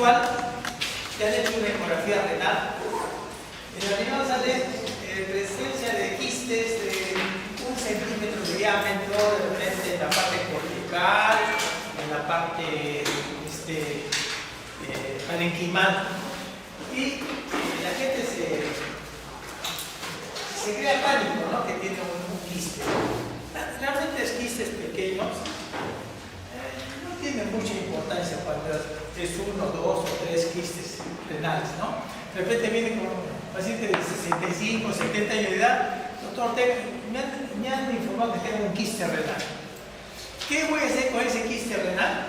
visual, te han hecho una ecografía renal. En la renal sale presencia de quistes de 1 centímetro de diámetro, de repente en la parte cortical, en la parte parenquimal. Y la gente se crea pánico, ¿no? Que tiene un quiste. Realmente es quistes pequeños. No tiene mucha importancia cuando es 1, 2 o 3 quistes renales, ¿no? De repente viene con un paciente de 65, 70 años de edad. Doctor, me han informado que tengo un quiste renal. ¿Qué voy a hacer con ese quiste renal?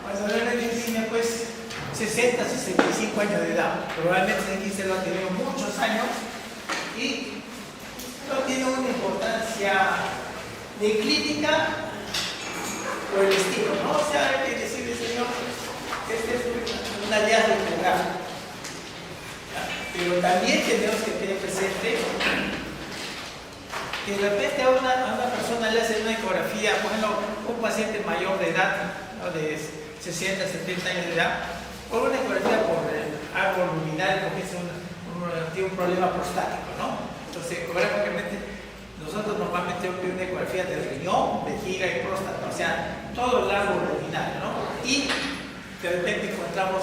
Pues realmente tiene pues 60, 65 años de edad. Probablemente ese quiste lo ha tenido muchos años y no tiene una importancia de clínica por el estilo, ¿no? O sea, hay que decirle, señor, este es un hallazgo ecográfico. Pero también tenemos que tener presente que de repente a una persona le hacen una ecografía, bueno, un paciente mayor de edad, ¿no? De 60, 70 años de edad, por una ecografía por árbol luminal, porque tiene un problema prostático, ¿no? Entonces, ecográficamente, nosotros normalmente tenemos una ecografía de riñón, vejiga y próstata, o sea, todo el árbol luminal, ¿no? Y de repente encontramos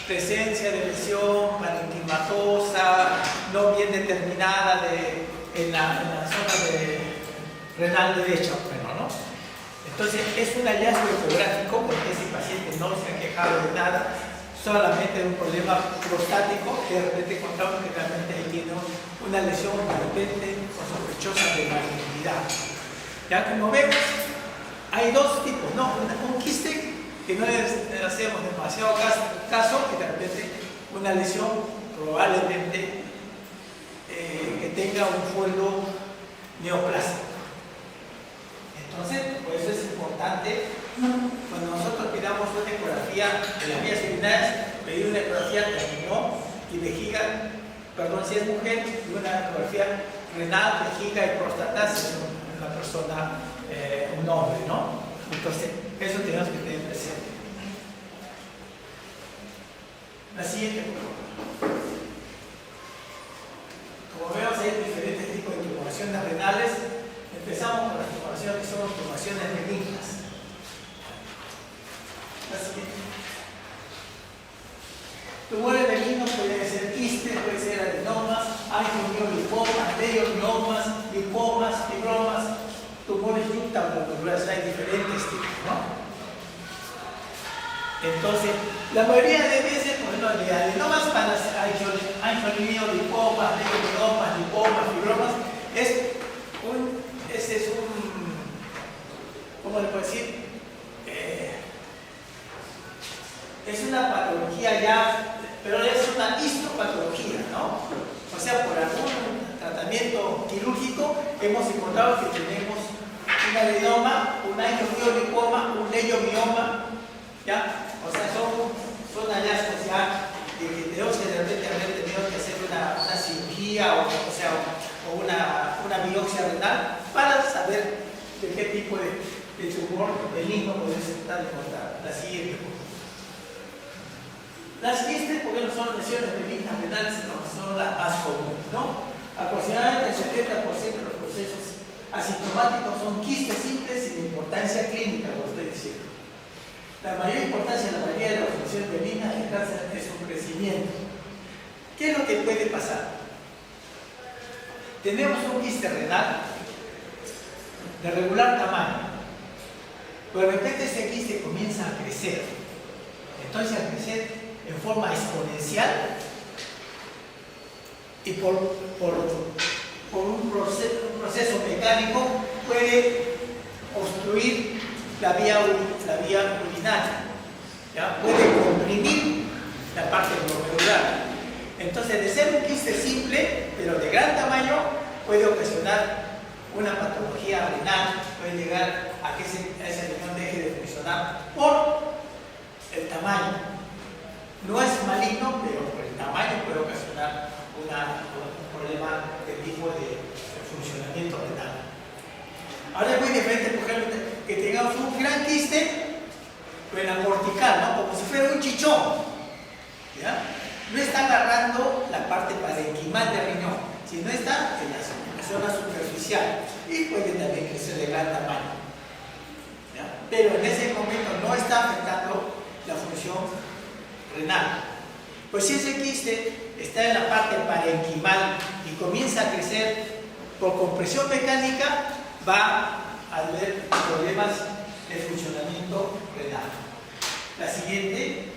presencia de lesión parenquimatosa, no bien determinada en la zona renal derecha, ¿no? Entonces, es un hallazgo ecográfico porque ese paciente no se ha quejado de nada, solamente de un problema prostático que de repente encontramos que realmente ahí tiene una lesión de repente o sospechosa de malignidad. Ya como vemos, hay dos tipos, ¿no? Un quiste que no le hacemos demasiado caso y de repente una lesión probablemente que tenga un fondo neoplásico. Entonces, por eso es importante cuando nosotros pidamos una ecografía de las vías urinarias, pedir una ecografía de riñón y vejiga, perdón, si es mujer, y una ecografía renal, vejiga y próstata, si es una persona, un hombre, ¿no? Entonces, eso tenemos que tener presente. La siguiente, por favor. Como vemos, hay diferentes tipos de tumoraciones renales. Empezamos con las tumoraciones que son tumoraciones benignas. La siguiente. Tumores benignos pueden ser quistes, pueden ser adenomas, angiomiomas, leiomiomas, lipomas, fibromas, tumores yuctamolaculares, hay diferentes tipos, ¿no? Entonces, la mayoría de veces, por ejemplo, de adenomas para angiomiomas, lipomas, leiomiomas, lipomas, fibromas, ese es un, ¿cómo le puedo decir? Es una patología ya, pero es una histopatología, ¿no? O sea, por algún tratamiento quirúrgico hemos encontrado que tenemos un adenoma, un angiomioma, un leiomioma, ¿ya? O sea, son hallazgos ya de que tenemos que de repente haber tenido que hacer una cirugía o una biopsia renal para saber de qué tipo de tumor benigno podemos estar encontrando. La siguiente. Las quistes, porque no son lesiones benignas renales, no, son las más comunes, ¿no? Aproximadamente el 70% de los procesos asintomáticos son quistes simples sin importancia clínica, lo estoy diciendo. La mayor importancia en la mayoría de las lesiones benignas de cáncer es su crecimiento. ¿Qué es lo que puede pasar? Tenemos un quiste renal de regular tamaño, pero de repente ese quiste comienza a crecer. Entonces, al crecer en forma exponencial y por un proceso mecánico puede obstruir la vía urinaria, ¿ya? Puede comprimir la parte glomerular. Entonces, de ser un quiste simple, pero de gran tamaño, puede ocasionar una patología renal, puede llegar a que ese riñón deje de funcionar por el tamaño. No es maligno, pero por el tamaño puede ocasionar un problema de tipo de funcionamiento renal. Ahora es muy diferente, por ejemplo, que tengamos un gran quiste, pero en la cortical, ¿no? Como si fuera un chichón. ¿ya? No está agarrando la parte parenquimal del riñón, sino está en la zona superficial y puede también crecer de gran tamaño, ¿ya? Pero en ese momento no está afectando la función renal. Pues si ese quiste está en la parte parenquimal y comienza a crecer por compresión mecánica, va a haber problemas de funcionamiento renal. La siguiente.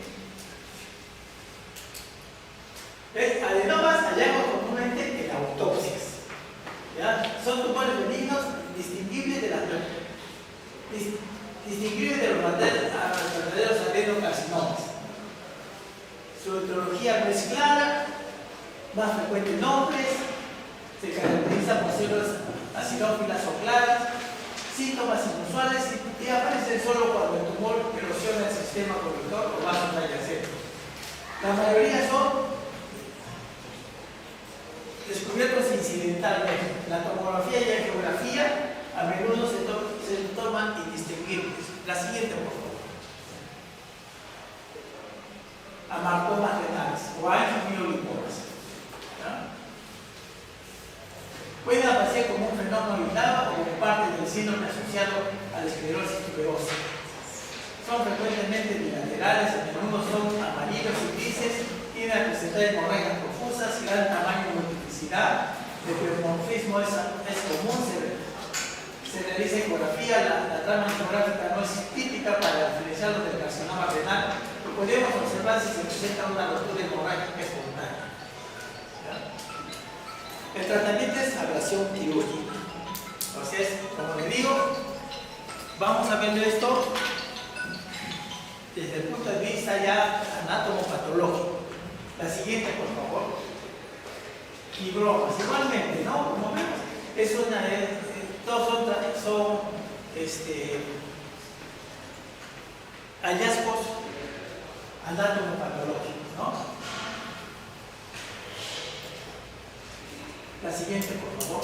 Adenomas hallamos comúnmente en autopsias, ¿ya? Son tumores benignos distinguibles de los verdaderos adenocarcinomas. Su etiología no es clara, más frecuente en hombres, se caracteriza por células acinófilas o claras, síntomas inusuales y aparecen solo cuando el tumor erosiona el sistema conductor o vasos adyacentes. La mayoría son descubiertos incidentalmente. La tomografía y angiografía a menudo se toman indistinguibles. La siguiente, por favor. Amartomas renales o angiolipomas. Pueden aparecer como un fenómeno aislado o como parte del síndrome asociado a la esclerosis tuberosa. Son frecuentemente bilaterales, a menudo son amarillos y grises, tienen a presentar hemorragias profusas, gran tamaño y multiplicidad. El pleomorfismo es común, se realiza ecografía, la trama ecográfica no es típica para diferenciarlo del carcinoma renal. Podemos observar si se presenta una rotura hemorrágica espontánea. El tratamiento es ablación quirúrgica. Entonces, como le digo, vamos a ver esto desde el punto de vista ya anatomopatológico. La siguiente, por favor. Fibromas, igualmente, ¿no? Como vemos, es todos son hallazgos anatomopatológicos, ¿no? La siguiente, por favor.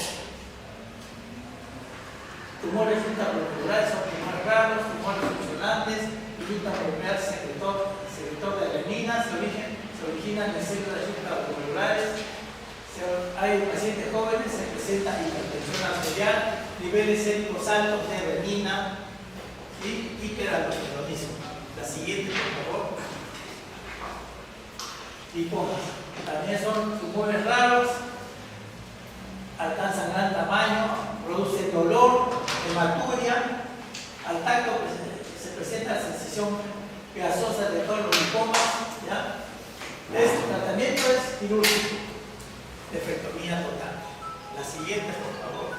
Tumores intramoleculares son tumores raros, tumores funcionantes, intramolecular secretor de adenina, se originan de células intramoleculares. Hay pacientes jóvenes, se presenta hipertensión arterial, niveles éticos altos de adenina y hiperaldosteronismo. La siguiente, por favor. Lipomas. También son tumores raros, alcanzan gran tamaño, producen dolor, hematuria. Al tacto se presenta la sensación gasosa de todos los lipomas, ¿ya? Este tratamiento es quirúrgico, nefrectomía total. La siguiente, por favor.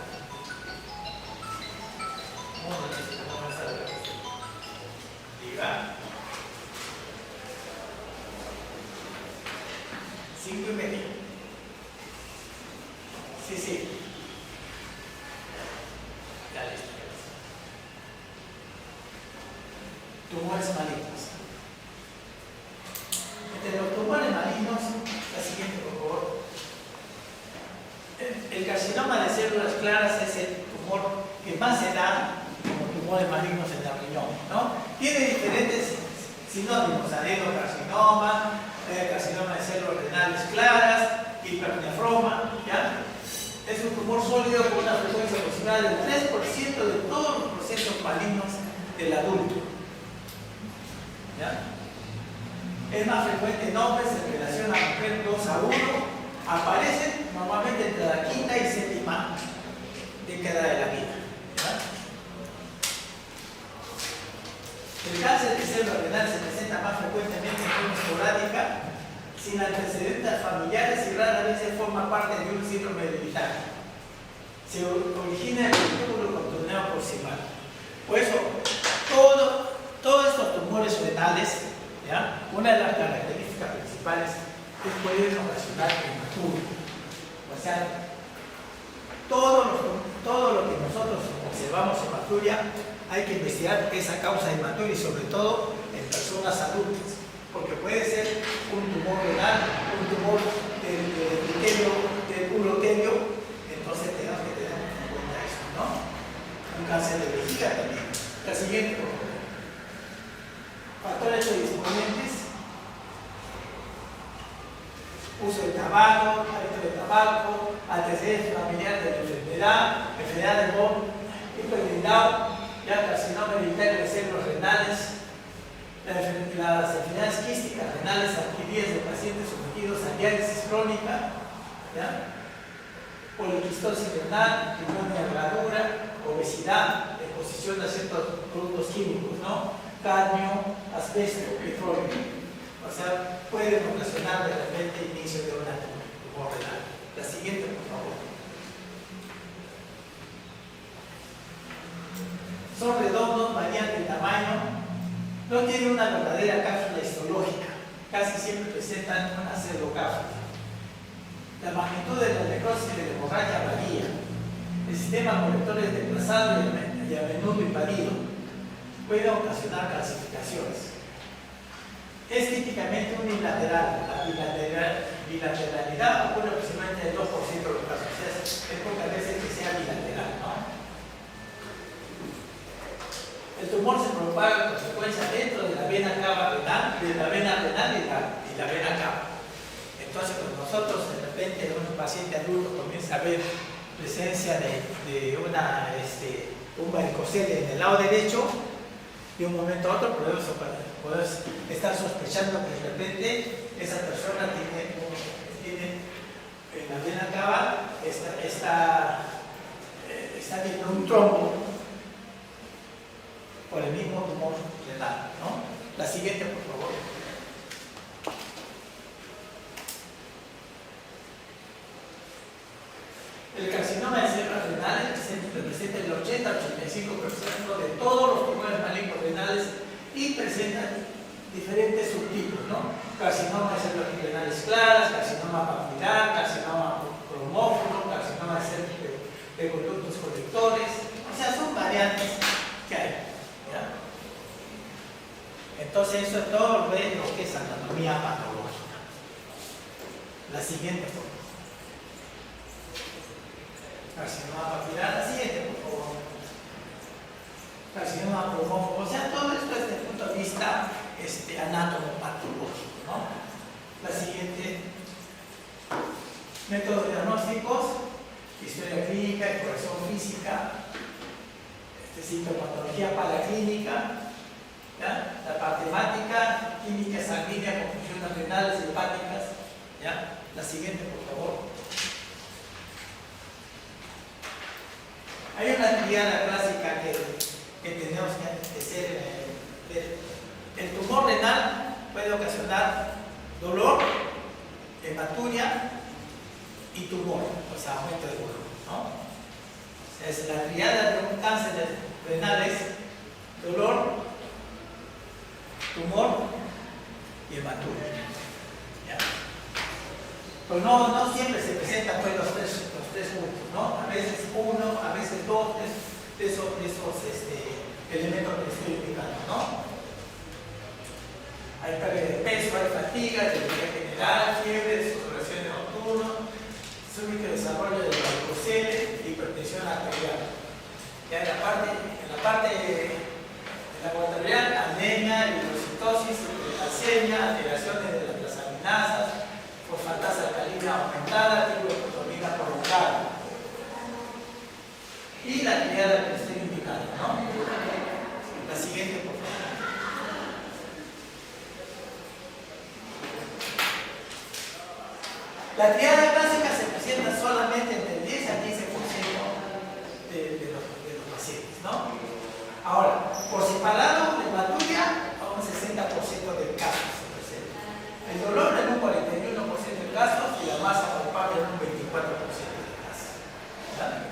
Diga. 5:30. Sí. Ya listo. Tumores malignos. Entre los tumores malignos, la siguiente, por favor. El carcinoma de células claras es el tumor que más se da como tumores malignos en el riñón, ¿no? Tiene diferentes sinónimos: adenocarcinoma, carcinoma de células renales claras, hipernefroma, ¿ya? Es un tumor sólido con una frecuencia aproximada del 3% de todos los procesos malignos del adulto, ¿ya? Es más frecuente en hombres en relación a mujer 2:1. Aparecen normalmente entre la quinta y séptima década de la vida, ¿ya? El cáncer de célula renal se presenta más frecuentemente en forma esporádica, sin antecedentes familiares y rara vez forma parte de un síndrome hereditario. Se origina en el túbulo contorneado proximal. Por eso, todos estos tumores renales, ¿ya? Una de las características principales es que pueden ocasionar hematuria. O sea, todo lo que nosotros observamos en hematuria, hay que investigar esa causa de hematuria y sobre todo en personas adultas, porque puede ser un tumor renal, un tumor del urotelio, entonces tenemos que tener en cuenta eso, ¿no? Un cáncer de vejiga también. La siguiente, por favor. Factores predisponentes. uso de tabaco, hábito de tabaco, antecedentes familiares de la enfermedad de Bohr, hiperlindado, ya carcinoma hereditario de células renales, las enfermedades quísticas renales adquiridas de pacientes sometidos a diálisis crónica, ¿ya? Poliquistosis renal, riñón de herradura, obesidad, exposición a ciertos productos químicos, ¿no? Cadmio, asbesto, petróleo. O sea, pueden ocasionar de repente el inicio de una tumor renal. La siguiente, por favor. Son redondos, varían de tamaño, no tienen una verdadera cápsula histológica, casi siempre presentan una pseudocápsula. La magnitud de la necrosis y de la hemorragia varía. El sistema colector es desplazado y a menudo invadido. Puede ocasionar calcificaciones. Es típicamente unilateral. La bilateralidad ocurre aproximadamente en el 2% de los casos. O sea, es pocas veces que sea bilateral, ¿no? El tumor se propaga en consecuencia dentro de la vena cava renal, de la vena renal y la vena cava. Entonces, cuando nosotros de repente un paciente adulto comienza a ver presencia de un varicocele en el lado derecho, de un momento a otro puedes estar sospechando que de repente esa persona tiene en la vena cava está viendo un trombo por el mismo tumor renal, ¿no? La siguiente, por favor. El carcinoma de células renales representa el 80-85% de todos los tumores malignos renales y presenta diferentes subtipos, ¿no? Carcinoma de células renales claras, carcinoma papilar, carcinoma cromófilo, carcinoma de células de conductos colectores. O sea, son variantes que hay, ¿ya? Entonces, eso es todo lo que es anatomía patológica. La siguiente, por favor. Carcinoma papilar, la siguiente, por favor. Carcinoma cromófilo. O sea, todo esto desde el punto de vista anatomopatológico, ¿no? La siguiente. Métodos diagnósticos, historia clínica, exploración física, sintomatología paraclínica, ¿ya? La parte hemática, química sanguínea con funciones renales y hepáticas, ¿ya? La siguiente, por favor. Hay una triada clásica que tenemos que hacer. El tumor renal puede ocasionar dolor, hematuria y tumor, o sea, aumento de dolor, ¿no? O sea, es la triada de un cáncer renal es dolor, tumor y hematuria, ¿ya? Pero no siempre se presentan pues, los tres puntos, ¿no? A veces uno, a veces dos de esos elementos que estoy indicando, ¿no? Hay pérdida de peso, hay fatiga, debilidad general, fiebre, sudoración nocturna, súbito desarrollo de la varicocele, hipertensión arterial. Ya en la parte de la arterial, anemia, eritrocitosis, hipercalcemia, alteraciones de las transaminasas, fosfatasa alcalina aumentada, tiroidotomina prolongada. Y la triada que estoy indicando, ¿no? La siguiente, por favor. La triada clásica se presenta solamente entre el 10 al 15% de los pacientes, ¿no? Ahora, por separado, la hematuria a un 60% de casos se presenta. El dolor en un 41% de casos y la masa palpable en un 24% de casos. ¿Ya?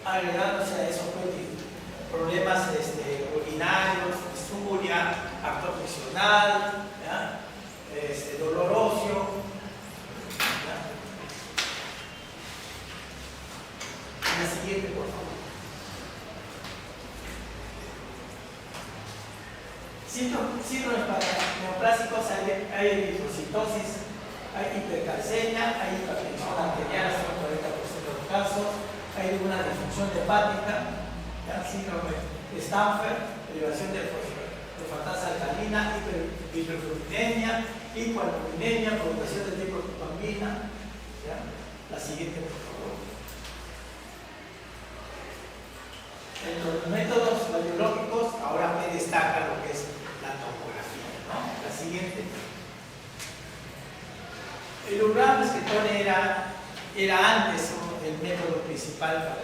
Agregándose a esos problemas urinarios, dysuria, acto friccional, dolor óseo. La siguiente, por favor. Síndromes neoplásicos, hay eritrocitosis, hay hipercalcemia, hay hipertensión arterial, hasta el 40% de los casos, hay una disfunción hepática, síndrome de Stanford, elevación de fosfatasa alcalina, hiperfluoridemia, hipoalbuminemia, provocación de triptofana. La siguiente, por favor. En los métodos radiológicos ahora me destaca lo que es la tomografía, ¿no? La siguiente. El umbral escritone era antes, ¿no?, el método principal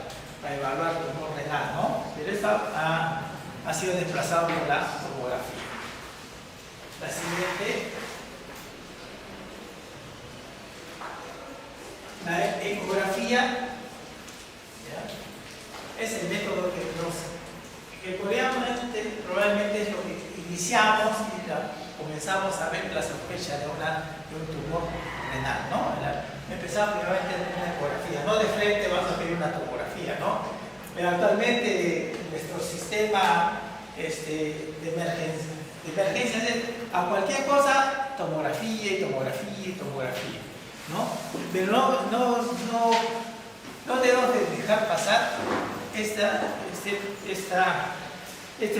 para evaluar el tumor renal, ¿no? Pero esto ha sido desplazado por la tomografía. La siguiente. La ecografía, ¿ya?, es el método que probablemente es lo que iniciamos y comenzamos a ver la sospecha de un tumor renal, ¿no? Empezamos primeramente con una ecografía, no de frente vamos a pedir una tomografía, ¿no? Pero actualmente nuestro sistema de emergencia es a cualquier cosa, tomografía y tomografía y tomografía, ¿no? Pero no debemos de dejar pasar este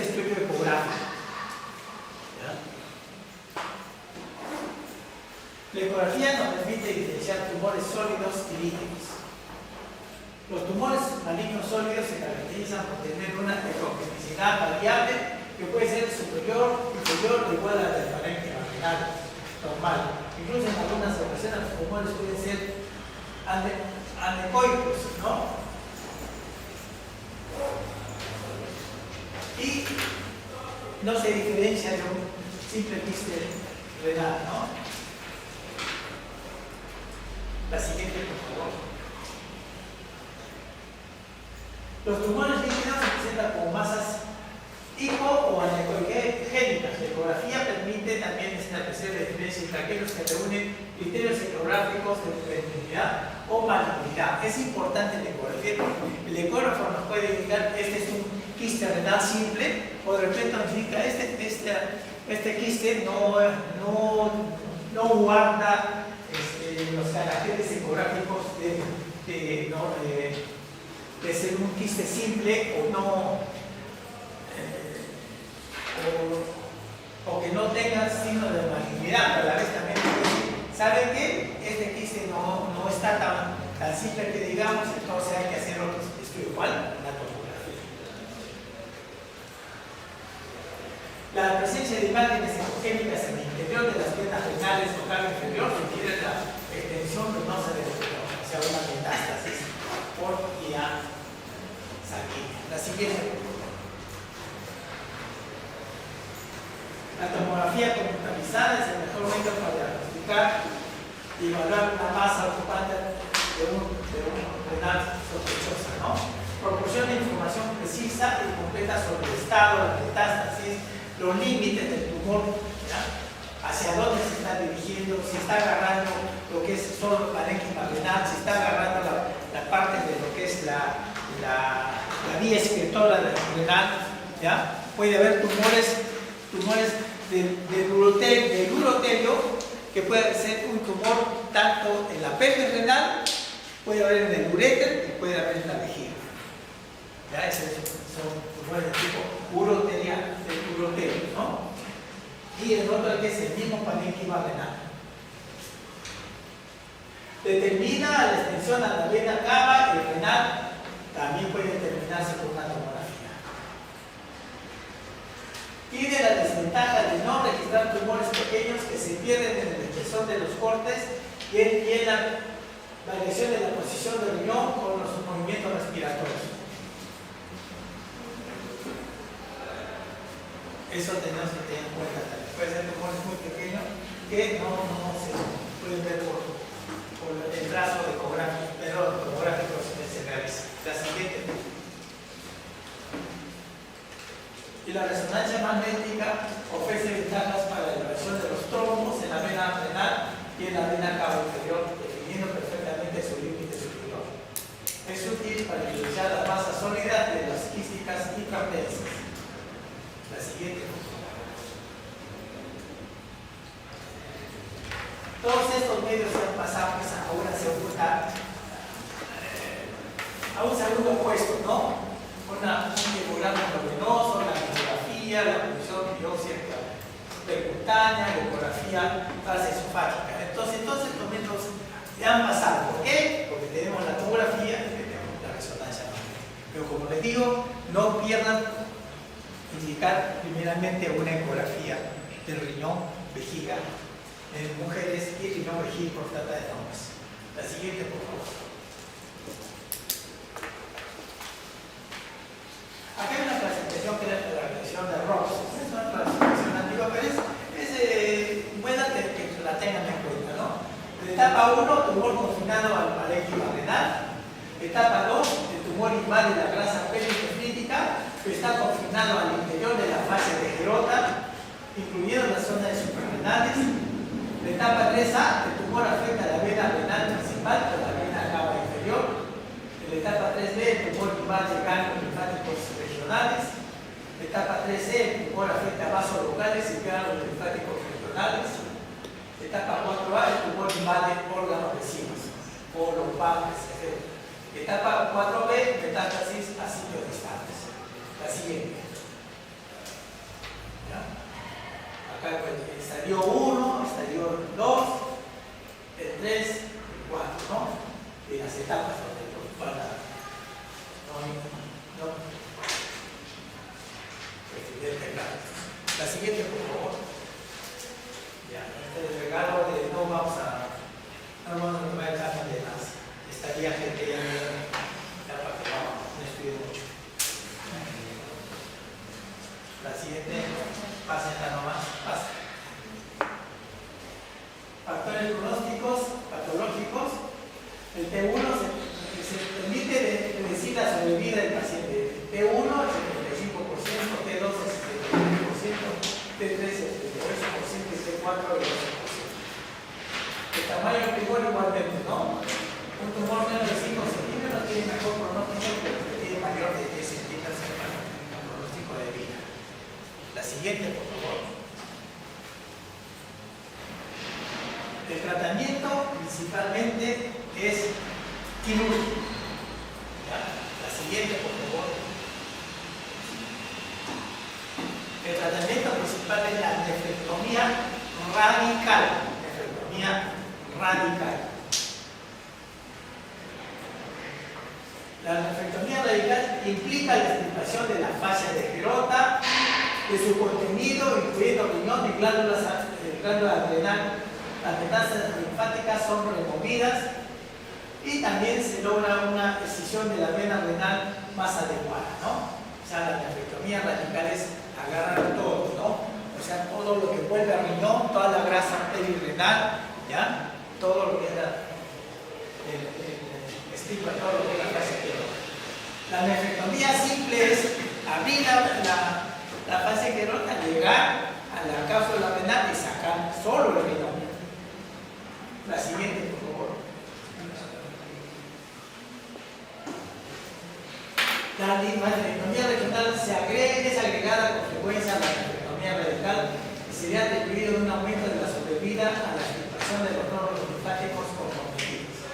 estudio ecográfico. La ecografía nos permite diferenciar tumores sólidos y líquidos. Los tumores malignos sólidos se caracterizan por tener una ecogenicidad variable que puede ser superior, inferior o igual a la del parénquima renal normal. Incluso en algunas ocasiones los tumores pueden ser anecoicos, ¿no? Y no se diferencia de un simple quiste renal, ¿no? La siguiente, por favor. Los tumores líquidos se presentan como masas hipo o anecoigénicas. La ecografía permite también establecer la diferencia entre aquellos que reúnen criterios ecográficos de benignidad o malignidad. Es importante la ecografía porque el ecógrafo nos puede indicar este es un quiste renal simple o de repente nos indica este quiste no guarda los caracteres ecográficos de ser un quiste simple o que no tenga signo de malignidad, pero a la vez también puede decir, ¿saben qué? Este quiste no está tan simple que digamos, entonces hay que hacer otros estudios igual, la tomografía. La presencia de imágenes ecogénicas en el interior de las venas renales local inferior requiere la extensión venosa del riñón, o sea, una metástasis por vía sanguínea. La siguiente. La tomografía computarizada es el mejor método para diagnosticar y evaluar una masa ocupante de un renal sospechosa, ¿no? Proporciona información precisa y completa sobre el estado, la metástasis, los límites del tumor, ¿ya?, hacia dónde se está dirigiendo, si está agarrando lo que es solo parénquima renal, si está agarrando la parte de lo que es la vía excretora del renal, ¿ya? Puede haber tumores del urotelio, que puede ser un tumor tanto en la pelvis renal, puede haber en el uréter y puede haber en la vejiga. ¿Ya? Esos son tumores de tipo urotelio, ¿no? Y el otro que es el mismo parénquima renal. Determina la extensión a la vena cava y renal, también puede determinarse por una tomografía. Tiene la desventaja de no registrar tumores pequeños que se pierden en el espesor de los cortes y en la variación de la posición del riñón con los movimientos respiratorios. Eso tenemos que tener en cuenta también. Puede ser tumores muy pequeños que no se pueden ver por el trazo ecográfico, pero tomográfico se realiza. La siguiente. Y la resonancia magnética ofrece ventajas para la evaluación de los trombos en la vena renal y en la vena cava inferior, definiendo perfectamente su límite superior. Es útil para evidenciar la masa sólida de las quísticas hipertensas. La siguiente. Todos estos medios se han pasado, pues ahora se ocultan a un segundo puesto, ¿no? Un ecograma endovenoso, la ecografía, la función biopsia percutánea, la ecografía tomografía transesofágica. Entonces los métodos ya han pasado. ¿Por qué? Porque tenemos la tomografía y tenemos la resonancia magnética. Pero como les digo, no pierdan indicar primeramente una ecografía del riñón vejiga en mujeres y riñón vejiga por trata de hombres. La siguiente, por favor. Acá hay una clasificación que es la clasificación de Ross. Es una clasificación antigua, pero es buena que la tengan en cuenta, ¿no? Etapa 1, tumor confinado al parénquima renal. Etapa 2, el tumor invade la grasa perinefrítica, que está confinado al interior de la fase de Gerota, incluyendo la zona de suprarrenales. La etapa 3A, el tumor afecta la vena renal principal o la vena cava inferior. En la etapa 3B, el tumor invade ganglios linfáticos regionales. Etapa 3C, el tumor afecta vasos locales y ganglios linfáticos regionales. Etapa 4A, el tumor invade órganos vecinos, colon, páncreas, etc. Etapa 4B, metástasis a sitios distantes. La siguiente. ¿Ya? Acá estadio 1, estadio 2, el 3, el 4, ¿no? Y las etapas donde para no la siguiente, por favor. Ya, este regalo de no vamos a tomar el caso de más. Estaría gente ya para que no estudie mucho. La siguiente, pásenla nomás, pasen. Factores pronósticos patológicos. El T1 se permite predecir la sobrevida del paciente. T1 el 75%, T2 el 75%, T3 el 38% y T4 el 12%. El tamaño del tumor igualmente, ¿no? Un tumor menos de 5 centímetros tiene mejor pronóstico que el que tiene mayor de 10 centímetros en pronóstico de vida. La siguiente, por favor. El tratamiento principalmente es quirúrgico. ¿Ya? La siguiente, por favor. El tratamiento principal es la nefrectomía radical. Nefrectomía radical. La nefrectomía radical implica la extirpación de la fascia de Gerota, de su contenido, incluyendo riñón y glándula renal. Las metástasis linfáticas son removidas y también se logra una excisión de la vena renal más adecuada, ¿no? O sea, la nefrectomía radical es agarrar todo, ¿no? O sea, todo lo que vuelve al riñón, toda la grasa perirrenal, ¿ya? Todo lo que es todo lo que es la fase querótica. La nefrectomía simple es abrir la fase querótica, llegar a la cápsula renal y sacar solo el riñón. La siguiente, por favor. La nefrectomía regional es agregada con frecuencia a la nefrectomía radical y sería atribuido un aumento de la sobrevida a la extirpación de los nódulos linfáticos comprometidos.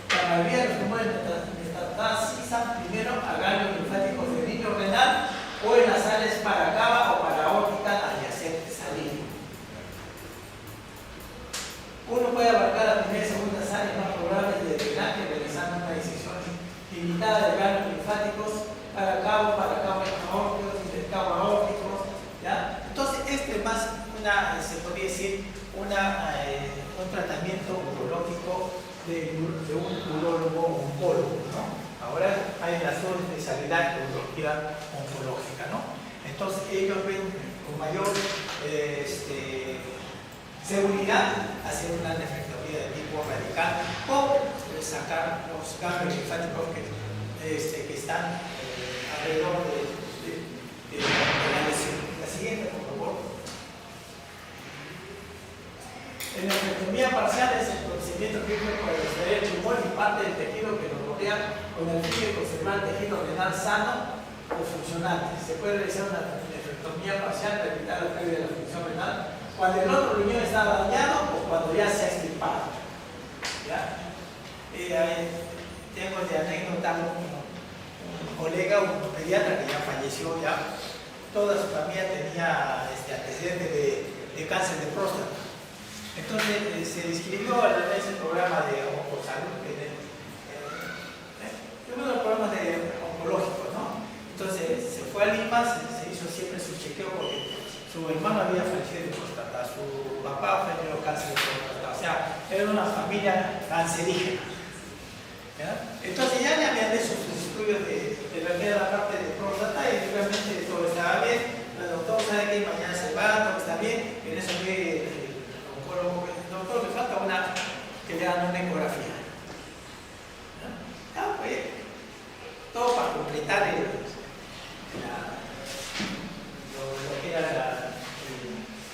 La mayoría de los tumores metastasizan primero a ganglios linfáticos del niño renal o en las áreas paracava o paraórtica adyacentes al hígado. Uno puede abarcar las primeras y segundas áreas más probables de drenaje realizando una disección limitada de ganglios linfáticos paracavo aórticos, intercavo aórticos, ¿ya? Entonces, este es más se podría decir, un tratamiento urológico de un urólogo oncólogo, ¿no? Ahora hay la subespecialidad de urología oncológica, ¿no? Entonces, ellos ven con mayor seguridad hacer una nefrectomía de tipo radical o sacar los ganglios linfáticos que están alrededor de la lesión. La siguiente, por favor. La nefrectomía parcial es el procedimiento quirúrgico para extraer el tumor y parte del tejido que lo rodea con el fin de conservar el tejido renal sano o funcionante. Se puede realizar una nefrectomía parcial para evitar la pérdida de la función renal cuando el otro riñón está dañado o cuando ya se ha extirpado. ¿Ya? Tengo de anécdota un colega, un pediatra que ya falleció ya. Toda su familia tenía antecedentes de cáncer de próstata. Entonces se inscribió en ese programa de Oncosalud, uno de los programas oncológicos, ¿no? Entonces se fue a Lima, se hizo siempre su chequeo porque su hermano había fallecido de próstata, su papá falleció de cáncer de próstata, o sea, era una familia cancerígena. ¿Ya? Entonces ya le habían hecho sus estudios de la parte de próstata y realmente todo estaba bien. El doctor sabe que mañana se va, todo está bien. En eso que el doctor le falta que le hagan una ecografía. ¿Ya? Pues, todo para completar lo que era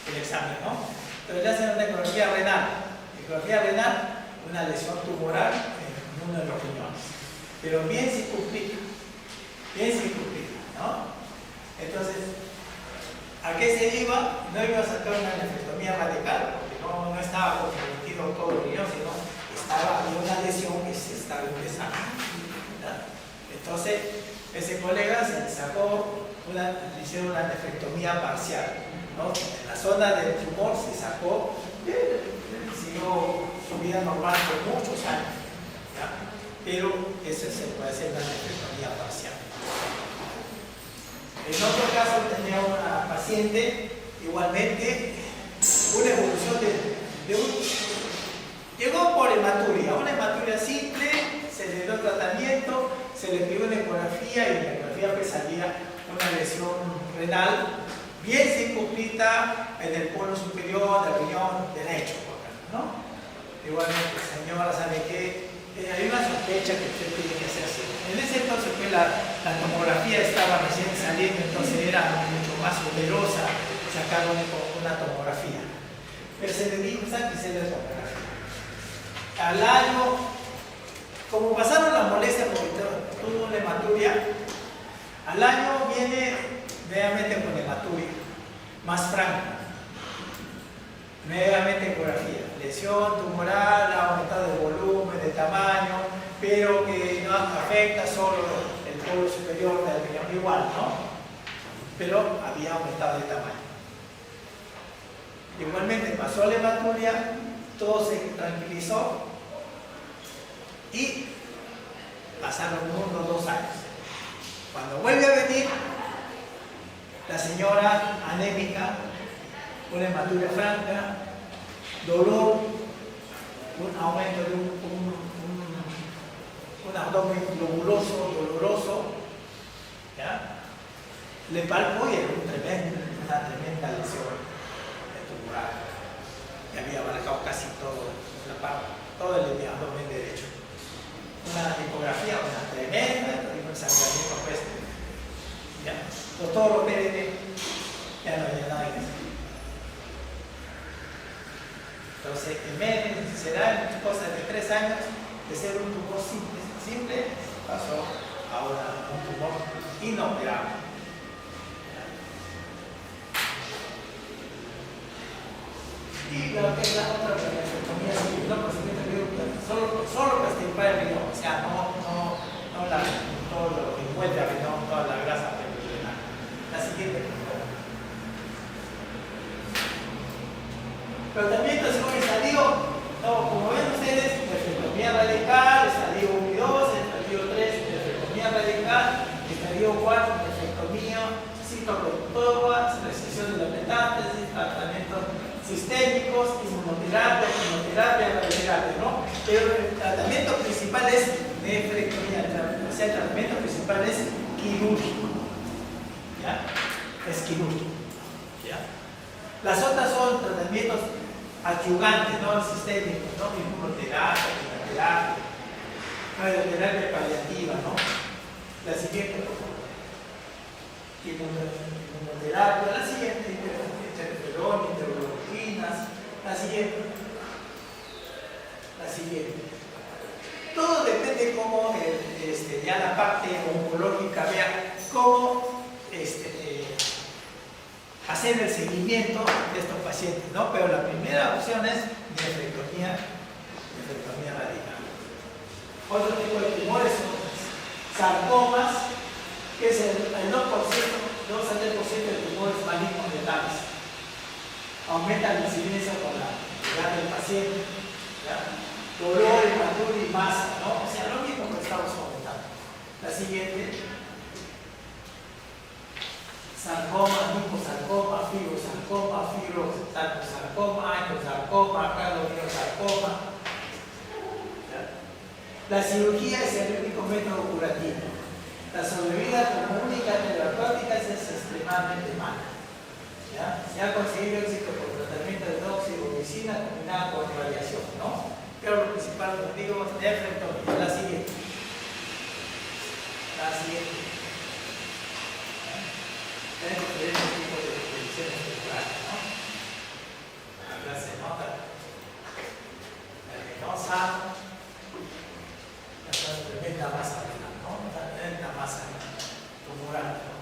el examen, ¿no? Entonces le hacen una ecografía renal. Ecografía renal, una lesión tumoral en uno de los riñones, pero bien circunscrita, ¿no? Entonces, ¿a qué se iba? No iba a sacar una nefrectomía radical, porque no estaba comprometido todo el riñón, sino había una lesión que se estaba empezando, ¿verdad? Entonces, ese colega se sacó le hicieron una nefrectomía parcial, ¿no? En la zona del tumor se sacó, siguió su vida normal por muchos años, ¿ya? Pero eso se puede hacer una nefrectomía parcial. En otro caso tenía una paciente, igualmente, una evolución llegó por hematuria, una hematuria simple, se le dio tratamiento, se le pidió una ecografía y en la ecografía pues salía una lesión renal bien circunscrita en el polo superior del riñón derecho, ¿no? Igualmente, señora, ¿sabe qué? Hay una sospecha que usted tiene que hacer así. En ese entonces pues, la tomografía estaba recién saliendo, entonces era mucho más poderosa sacar una tomografía. Pero se le dijo, ¿sabe qué se le tomografía? Al año, como pasaron las molestias porque tuvo una hematuria, al año viene nuevamente con hematuria, más franca. Nuevamente ecografía, lesión tumoral, ha aumentado de volumen, de tamaño, pero que no afecta solo el polo superior del riñón, igual, ¿no? Pero había aumentado de tamaño. Igualmente pasó la hematuria, todo se tranquilizó y pasaron 1 o 2 años. Cuando vuelve a venir, la señora anémica, una hematuria franca, dolor, un aumento de un abdomen globuloso, doloroso, ¿ya? Le palpó y era una tremenda lesión tumoral. Y había abarcado casi todo el abdomen derecho. Una ecografía, una tremenda, un sangramiento pues, ¿ya? Todo lo PDT, ya no había nada que hacer. Entonces, en medio, será en cosas de 3 años de ser un tumor simple, pasó ahora a un tumor inoperable. Y lo que es la otra nefrectomía circular, solo para extirpar el riñón, o sea, no todo lo que envuelve al riñón, toda la grasa periodontal. La siguiente, por favor. Pero también entonces con el estadio, como ven ustedes, nefrectomía radical, estadio 1 y 2, estadio 3, nefrectomía radical, estadio 4, nefrectomía, citoreductora, resección de la metástasis, tratamientos sistémicos, inmunoterapia, quimioterapia, radioterapia, ¿no? Pero el tratamiento principal es nefrectomía, o sea, el tratamiento principal es quirúrgico, ¿ya? Es quirúrgico, ¿ya? Las otras son tratamientos adyuvantes, no sistémicos, ¿no? Inmunoterapia, quimioterapia, radioterapia paliativa, ¿no? La siguiente, por favor. Inmunoterapia, la siguiente, interferón, interleuquinas, la siguiente. Todo depende cómo ya la parte oncológica vea cómo hacer el seguimiento de estos pacientes, ¿no? Pero la primera opción es nefrectomía radical. Otro tipo de tumores son sarcomas, que es el 2% a 3% de tumores malignos letales. Aumenta la incidencia con la edad del paciente, ¿ya? Dolor, hematura y masa, ¿no? O sea, lo mismo que estamos comentando. La siguiente. Sarcoma, liposarcoma, fibrosarcoma, fibrosarcoma, angiosarcoma, cardiomiosarcoma. La cirugía es el único método curativo. La sobrevida como única terapéutica es extremadamente mala. ¿Ya? Se ha conseguido éxito por tratamiento de doxorubicina combinada con radiación, ¿no? Pero lo principal, como digo, es nefrectomía. La siguiente. La siguiente. Hay diferentes tipos de condiciones celulares, ¿no? Acá se nota la venosa, la tremenda masa renal, ¿no? La tremenda masa tumoral, ¿no?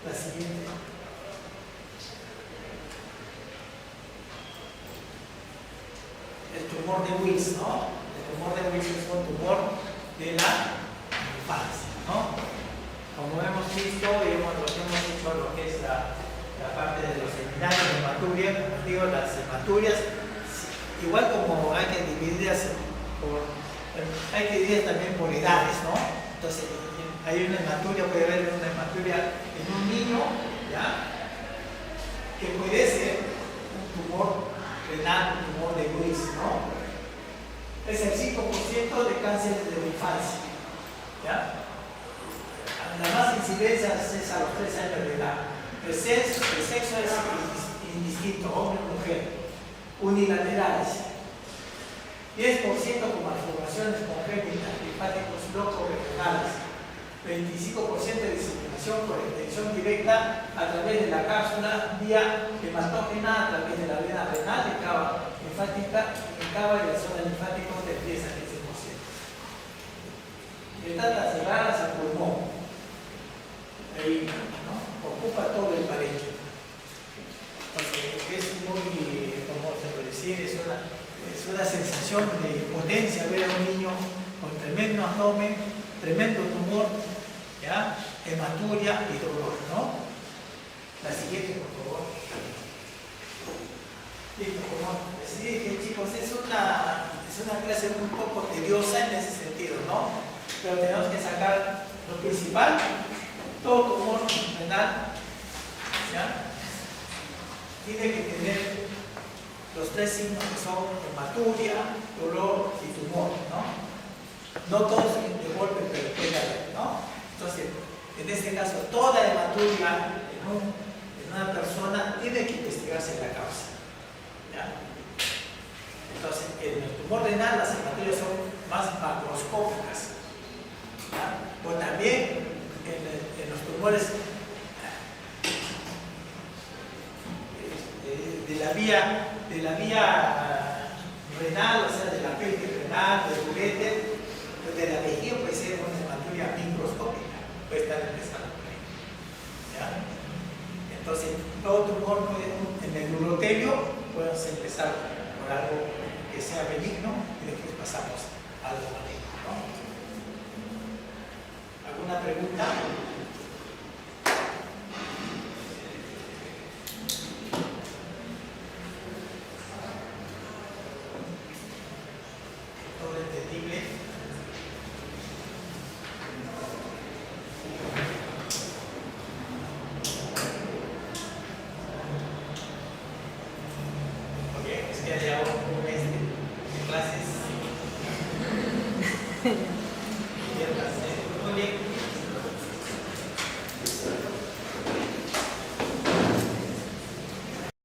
La siguiente. El tumor de Wills, ¿no? El tumor de Wills es un tumor de la infancia, ¿no? Como hemos visto y hemos hecho lo que es la parte de los seminarios de hematuria, como digo, las hematurias, igual como hay que dividirlas también por edades, ¿no? Entonces, hay una hematuria, puede haber una hematuria en un niño, ¿ya? Que puede ser un tumor renal, un tumor de Wills, ¿no? Es el 5% de cánceres de la infancia. ¿Ya? La más incidencia es a los 3 años de edad. El sexo es indistinto, hombre o mujer. Unilaterales. 10% con malformaciones congénitas, hepáticos loco-regionales. 25% de diseminación por extensión directa a través de la cápsula vía hematógena, a través de la vena renal y cava linfática, en cava y la zona linfática del 10 a 15%. Metastasis raras al pulmón, ahí, ¿no? Ocupa todo el parecho. Es muy, como se puede decir, es una sensación de impotencia ver a un niño con tremendo abdomen, tremendo tumor, ¿ya? Hematuria y dolor, ¿no? La siguiente, por favor. Listo, como les dije, chicos, es una clase un poco tediosa en ese sentido, ¿no? Pero tenemos que sacar lo principal, todo tumor renal, ¿ya? Tiene que tener los 3 signos que son hematuria, dolor y tumor, ¿no? No todos de golpe, pero puede haber, ¿no? Entonces, en este caso, toda hematuria en una persona tiene que investigarse la causa, ¿ya? Entonces, en el tumor renal las hematurias son más macroscópicas, ¿ya? O también en los tumores de la vía renal, o sea, de la pelvis renal, del uréter, de la vejiga puede ser una hematuria microscópica, puede estar empezando por ahí, ¿ya? Entonces, todo tumor en el urotelio podemos empezar por algo que sea benigno y después pasamos a algo maligno, ¿no? ¿Alguna pregunta? ¿Todo entendible? Ok, es que haya un mes de clases.